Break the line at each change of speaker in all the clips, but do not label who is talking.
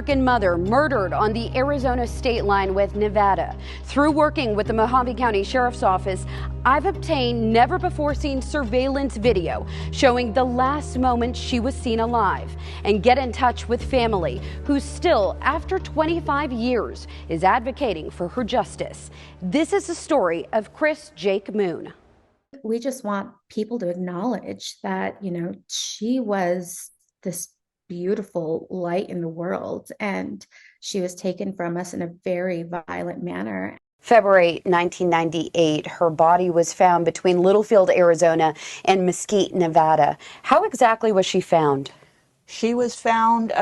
African mother murdered on the Arizona state line with Nevada. Through working with the Mohave County Sheriff's Office, I've obtained never-before-seen surveillance video showing the last moment she was seen alive, and get in touch with family who still, after 25 years, is advocating for her justice. This is the story of Kris Jake-Moon.
We just want people to acknowledge that, she was this beautiful light in the world, and she was taken from us in a very violent manner.
February 1998, her body was found between Littlefield, Arizona and Mesquite, Nevada. How exactly was she found?
She was found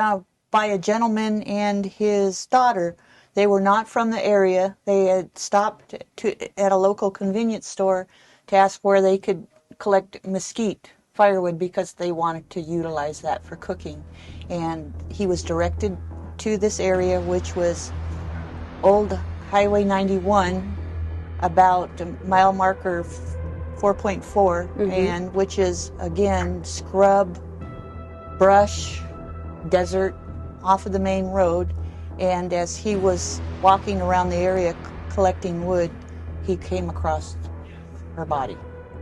by a gentleman and his daughter. They were not from the area. They had stopped at a local convenience store to ask where they could collect mesquite firewood because they wanted to utilize that for cooking. And he was directed to this area, which was Old Highway 91, about mile marker 4.4, and which is, again, scrub, brush, desert off of the main road. And as he was walking around the area collecting wood, he came across her body.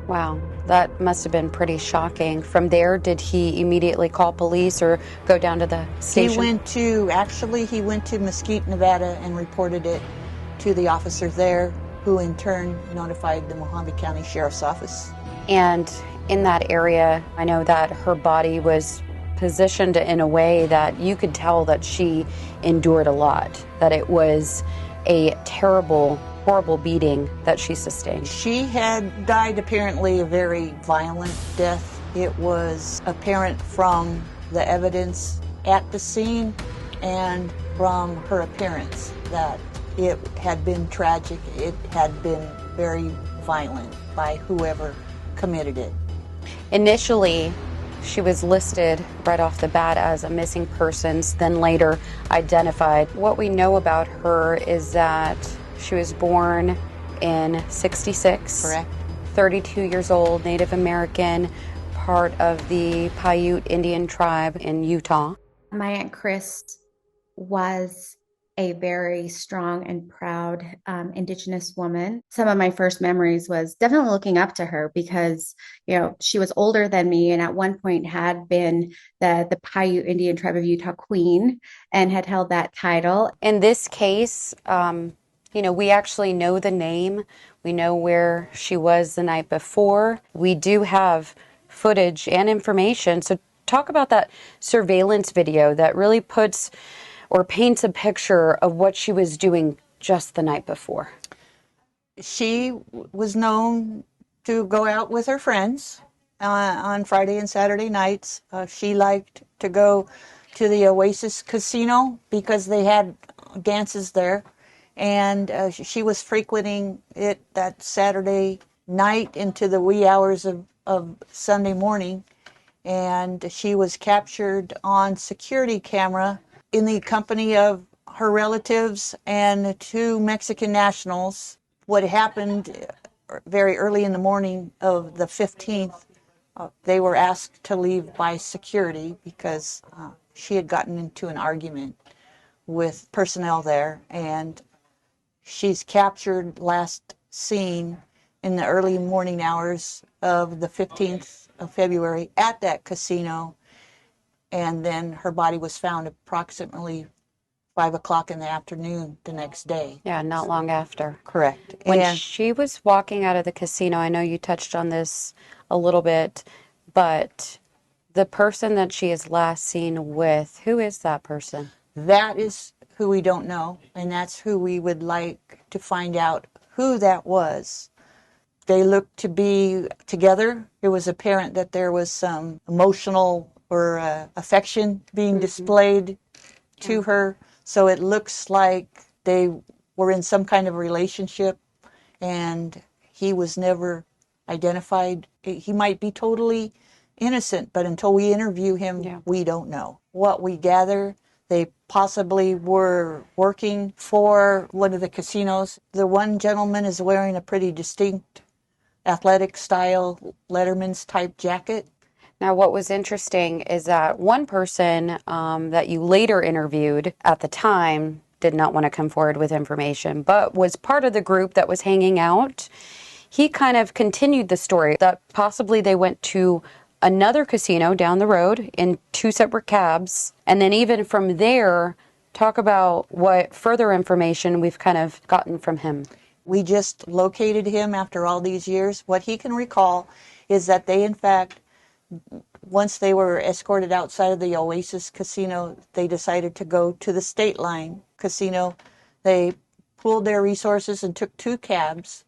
Wow, that must have been pretty shocking. From there, did he immediately call police or go down to the station?
He went to Mesquite, Nevada, and reported it to the officer there, who in turn notified the Mohave County Sheriff's Office.
And in that area, I know that her body was positioned in a way that you could tell that she endured a lot, that it was a terrible, horrible beating that she sustained.
She had died apparently a very violent death. It was apparent from the evidence at the scene and from her appearance that it had been tragic. It had been very violent by whoever committed it.
Initially, she was listed right off the bat as a missing persons, then later identified. What we know about her is that she was born in '66.
Correct.
32 years old, Native American, part of the Paiute Indian tribe in Utah.
My Aunt Kris was a very strong and proud Indigenous woman. Some of my first memories was definitely looking up to her because, she was older than me and at one point had been the Paiute Indian tribe of Utah queen and had held that title.
In this case, we actually know the name. We know where she was the night before. We do have footage and information. So talk about that surveillance video that really puts or paints a picture of what she was doing just the night before.
She was known to go out with her friends on Friday and Saturday nights. She liked to go to the Oasis Casino because they had dances there. And she was frequenting it that Saturday night into the wee hours of Sunday morning. And she was captured on security camera in the company of her relatives and two Mexican nationals. What happened very early in the morning of the 15th, they were asked to leave by security because she had gotten into an argument with personnel there, and she's captured, last seen in the early morning hours of the 15th of February at that casino. And then her body was found approximately 5 o'clock in the afternoon the next day.
Yeah, not long after.
Correct.
When she was walking out of the casino, I know you touched on this a little bit, but the person that she is last seen with, who is that person?
That is who we don't know, and that's who we would like to find out who that was. They looked to be together. It was apparent that there was some emotional or affection being displayed to her. So it looks like they were in some kind of relationship, and he was never identified. He might be totally innocent, but until we interview him, we don't know. What we gather, they possibly were working for one of the casinos. The one gentleman is wearing a pretty distinct athletic style Letterman's type jacket.
Now, what was interesting is that one person that you later interviewed at the time did not want to come forward with information, but was part of the group that was hanging out. He kind of continued the story that possibly they went to another casino down the road in two separate cabs. And then even from there, talk about what further information we've kind of gotten from him.
We just located him after all these years. What he can recall is that they, in fact, once they were escorted outside of the Oasis Casino, they decided to go to the State Line Casino. They pooled their resources and took two cabs.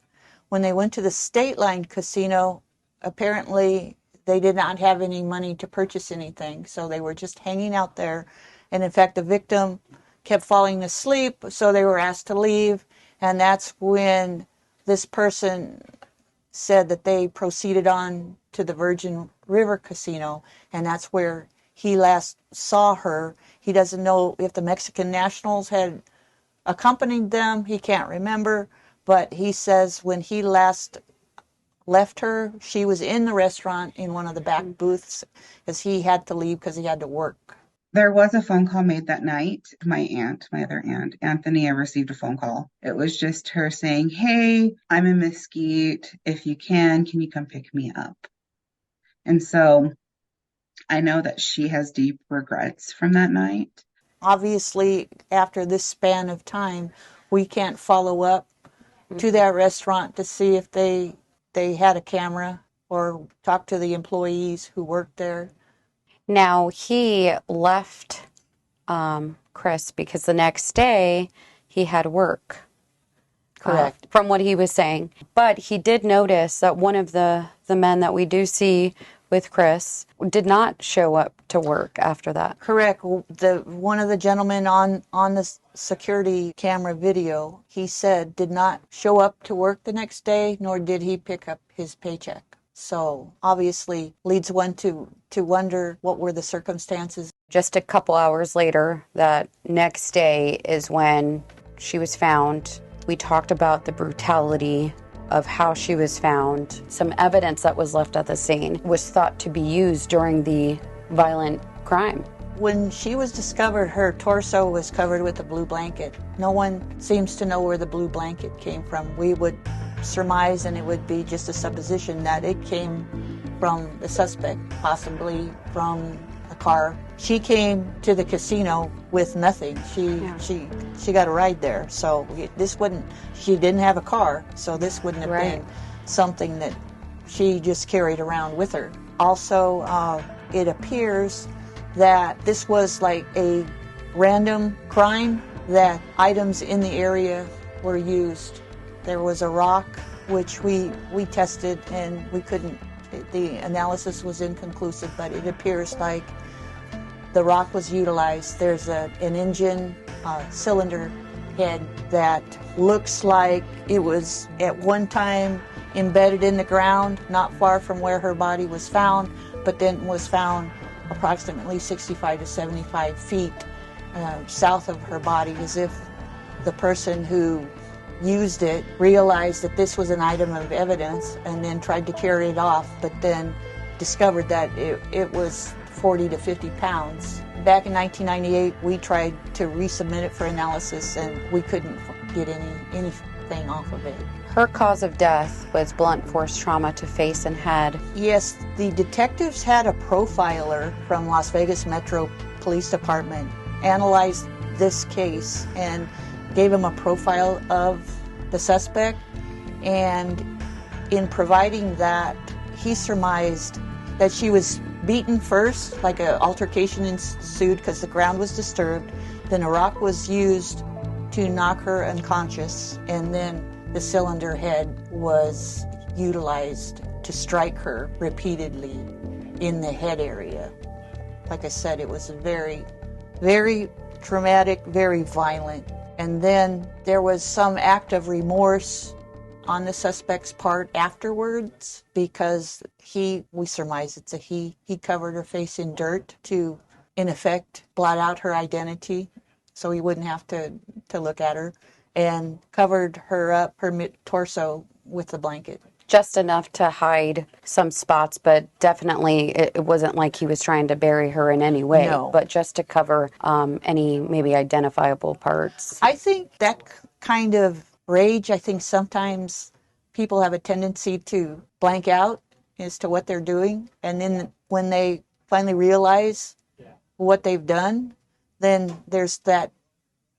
When they went to the State Line Casino, apparently they did not have any money to purchase anything, so they were just hanging out there. And in fact, the victim kept falling asleep, so they were asked to leave. And that's when this person said that they proceeded on to the Virgin River Casino, and that's where he last saw her. He doesn't know if the Mexican nationals had accompanied them. He can't remember, but he says when he last left her, she was in the restaurant in one of the back booths, as he had to leave because he had to work.
There was a phone call made that night. My other aunt, Anthony, I received a phone call. It was just her saying, "Hey, I'm in Mesquite. If you can you come pick me up?" And so I know that she has deep regrets from that night.
Obviously, after this span of time, we can't follow up to that restaurant to see if they had a camera or talk to the employees who worked there.
Now, he left Kris because the next day he had work.
Correct.
From what he was saying. But he did notice that one of the men that we do see with Kris did not show up to work after that.
Correct. One of the gentlemen on the security camera video, he said, did not show up to work the next day, nor did he pick up his paycheck. So obviously leads one to wonder what were the circumstances.
Just a couple hours later, that next day is when she was found. We talked about the brutality of how she was found. Some evidence that was left at the scene was thought to be used during the violent crime.
When she was discovered, her torso was covered with a blue blanket. No one seems to know where the blue blanket came from. We would surmise, and it would be just a supposition, that it came from the suspect, possibly from a car. She came to the casino with nothing. She got a ride there, so she didn't have a car, so this wouldn't have been something that she just carried around with her. Also, it appears that this was like a random crime, that items in the area were used. There was a rock which we tested, and we couldn't, the analysis was inconclusive, but it appears like the rock was utilized. There's an engine cylinder head that looks like it was at one time embedded in the ground, not far from where her body was found, but then was found approximately 65 to 75 feet south of her body, as if the person who used it realized that this was an item of evidence and then tried to carry it off, but then discovered that it was 40 to 50 pounds. Back in 1998, we tried to resubmit it for analysis, and we couldn't get anything off of it.
Her cause of death was blunt force trauma to face and head.
Yes, the detectives had a profiler from Las Vegas Metro Police Department analyze this case and gave him a profile of the suspect, and in providing that, he surmised that she was beaten first, like an altercation ensued because the ground was disturbed, then a rock was used to knock her unconscious, and then the cylinder head was utilized to strike her repeatedly in the head area. Like I said, it was very, very traumatic, very violent. And then there was some act of remorse on the suspect's part afterwards, because we surmise it's a he covered her face in dirt to, in effect, blot out her identity so he wouldn't have to look at her, and covered her up, her torso, with the blanket.
Just enough to hide some spots, but definitely it wasn't like he was trying to bury her in any way,
No.
but just to cover any maybe identifiable parts.
I think that kind of rage, I think sometimes people have a tendency to blank out as to what they're doing. And then when they finally realize what they've done, then there's that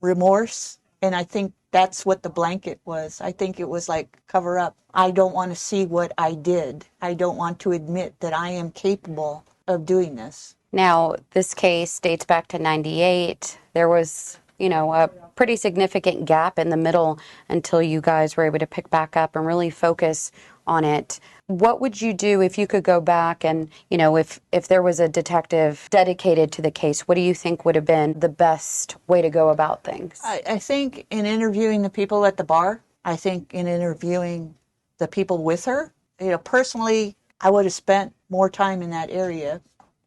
remorse. And I think that's what the blanket was. I think it was like cover up. I don't want to see what I did. I don't want to admit that I am capable of doing this.
Now, this case dates back to 98. There was, a pretty significant gap in the middle until you guys were able to pick back up and really focus on it. What would you do if you could go back and, if there was a detective dedicated to the case, what do you think would have been the best way to go about things?
I think in interviewing the people at the bar, I think in interviewing the people with her, personally, I would have spent more time in that area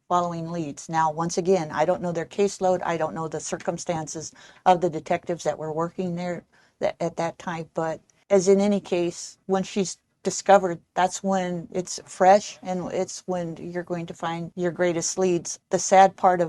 following leads. Now, once again, I don't know their caseload. I don't know the circumstances of the detectives that were working there at that time. But as in any case, when she's discovered, that's when it's fresh and it's when you're going to find your greatest leads. The sad part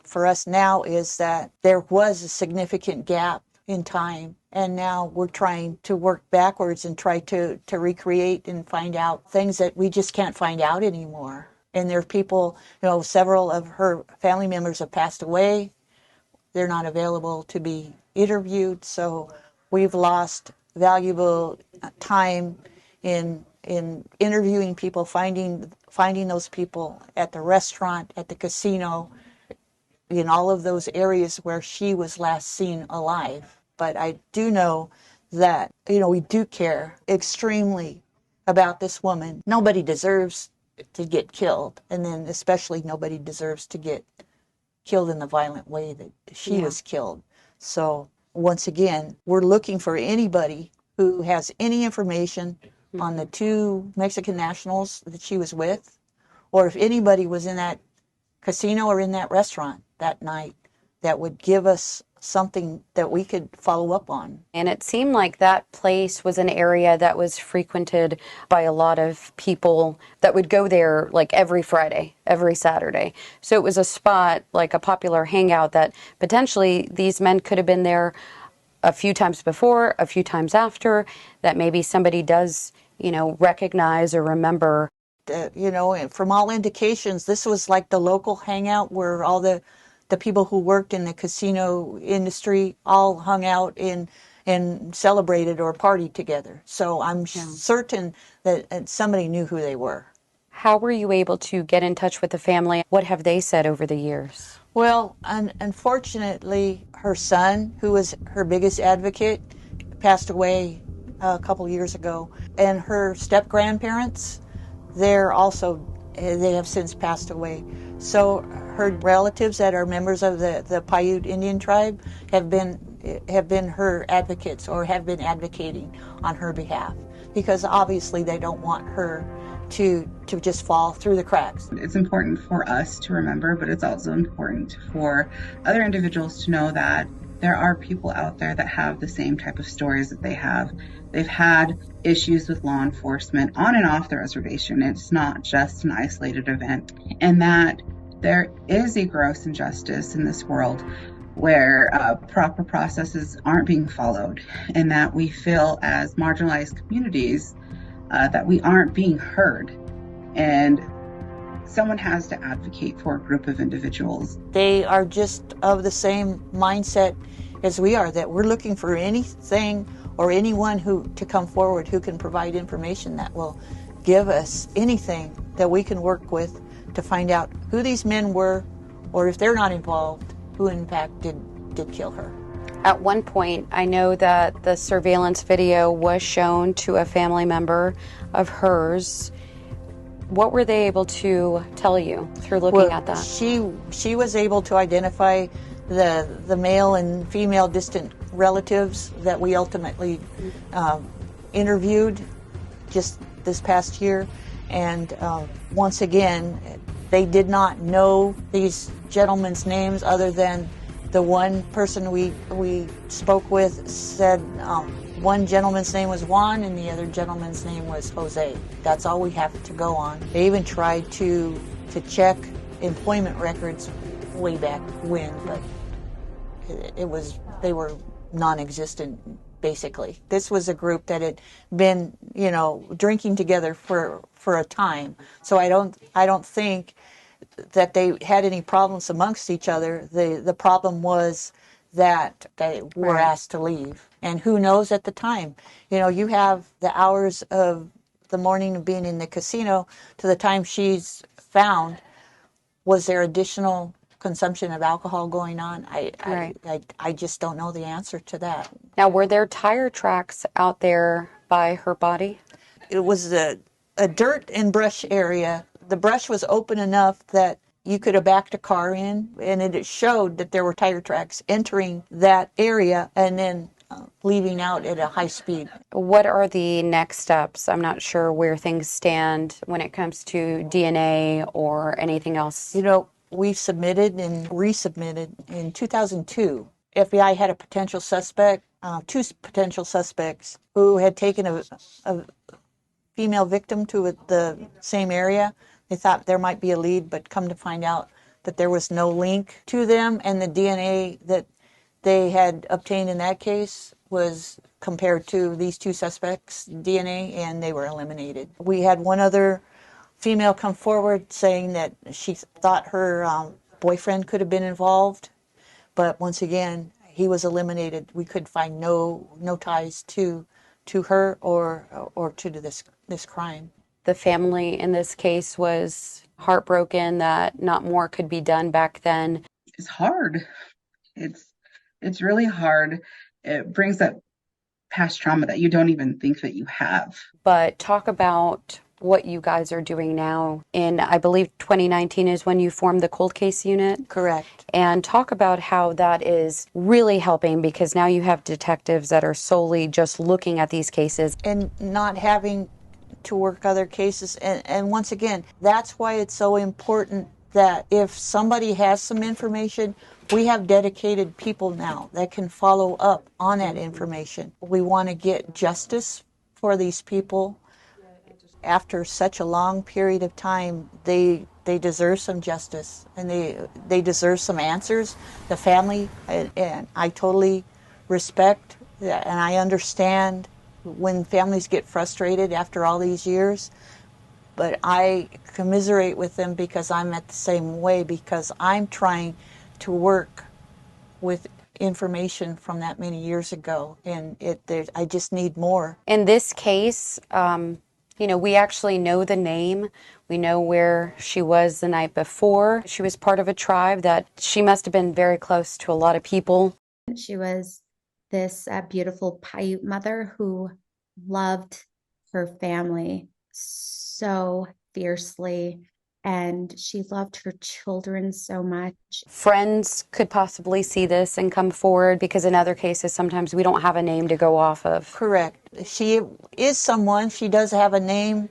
for us now is that there was a significant gap in time, and now we're trying to work backwards and try to recreate and find out things that we just can't find out anymore. And there are people, several of her family members have passed away. They're not available to be interviewed, so we've lost valuable time in interviewing people, finding those people at the restaurant, at the casino, in all of those areas where she was last seen alive. But I do know that, we do care extremely about this woman. Nobody deserves to get killed, and then especially nobody deserves to get killed in the violent way that she was killed. So once again, we're looking for anybody who has any information on the two Mexican nationals that she was with, or if anybody was in that casino or in that restaurant that night that would give us something that we could follow up on.
And it seemed like that place was an area that was frequented by a lot of people that would go there like every Friday, every Saturday. So it was a spot, like a popular hangout, that potentially these men could have been there a few times before, a few times after, that maybe somebody does, recognize or remember.
From all indications, this was like the local hangout where all the people who worked in the casino industry all hung out and celebrated or partied together. So I'm certain that somebody knew who they were.
How were you able to get in touch with the family? What have they said over the years?
Well, unfortunately, her son, who was her biggest advocate, passed away a couple years ago. And her step-grandparents, they have since passed away. So her relatives that are members of the Paiute Indian tribe have been her advocates or have been advocating on her behalf, because obviously they don't want her to just fall through the cracks.
It's important for us to remember, but it's also important for other individuals to know that there are people out there that have the same type of stories that they have. They've had issues with law enforcement on and off the reservation. It's not just an isolated event. And that there is a gross injustice in this world where proper processes aren't being followed, and that we feel as marginalized communities that we aren't being heard. And someone has to advocate for a group of individuals.
They are just of the same mindset as we are, that we're looking for anything or anyone to come forward who can provide information that will give us anything that we can work with to find out who these men were, or if they're not involved, who in fact did kill her.
At one point, I know that the surveillance video was shown to a family member of hers. What were they able to tell you through looking at that?
She was able to identify the male and female distant relatives that we ultimately interviewed just this past year. And once again, they did not know these gentlemen's names, other than the one person we spoke with said One gentleman's name was Juan and the other gentleman's name was Jose. That's all we have to go on. They even tried to check employment records way back when, but they were non-existent, basically. This was a group that had been, drinking together for a time. So I don't think that they had any problems amongst each other. The problem was that they were asked to leave. And who knows at the time? You have the hours of the morning of being in the casino to the time she's found. Was there additional consumption of alcohol going on? I just don't know the answer to that.
Now, were there tire tracks out there by her body?
It was a dirt and brush area. The brush was open enough that you could have backed a car in, and it showed that there were tire tracks entering that area and then leaving out at a high speed.
What are the next steps? I'm not sure where things stand when it comes to DNA or anything else.
We submitted and resubmitted in 2002. FBI had a potential suspect, two potential suspects who had taken a female victim to the same area. They thought there might be a lead, but come to find out that there was no link to them, and the DNA that they had obtained in that case was compared to these two suspects' DNA, and they were eliminated. We had one other female come forward saying that she thought her boyfriend could have been involved, but once again, he was eliminated. We could find no ties to her or to this crime.
The family in this case was heartbroken that not more could be done back then.
It's hard. It's really hard. It brings up past trauma that you don't even think that you have.
But talk about what you guys are doing now. In, I believe, 2019 is when you formed the cold case unit.
Correct.
And talk about how that is really helping, because now you have detectives that are solely just looking at these cases.
And not having to work other cases. And once again, that's why it's so important that if somebody has some information, we have dedicated people now that can follow up on that information. We want to get justice for these people. After such a long period of time, they deserve some justice, and they deserve some answers. The family, and I totally respect that, and I understand when families get frustrated after all these years, but I commiserate with them because I'm at the same way, because I'm trying to work with information from that many years ago, and I just need more.
In this case, we actually know the name. We know where she was the night before. She was part of a tribe that she must have been very close to a lot of people.
She was this beautiful Paiute mother who loved her family so fiercely, and she loved her children so much.
Friends could possibly see this and come forward, because in other cases, sometimes we don't have a name to go off of.
Correct. She is someone. She does have a name.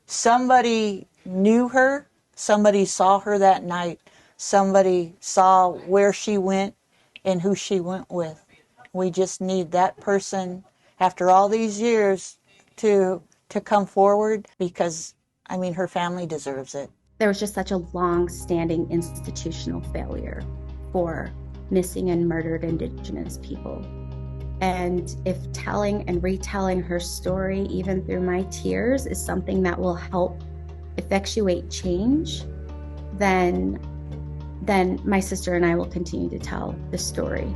Somebody knew her. Somebody saw her that night. Somebody saw where she went and who she went with. We just need that person, after all these years, to come forward, because, her family deserves it.
There was just such a long-standing institutional failure for missing and murdered Indigenous people. And if telling and retelling her story, even through my tears, is something that will help effectuate change, then my sister and I will continue to tell the story.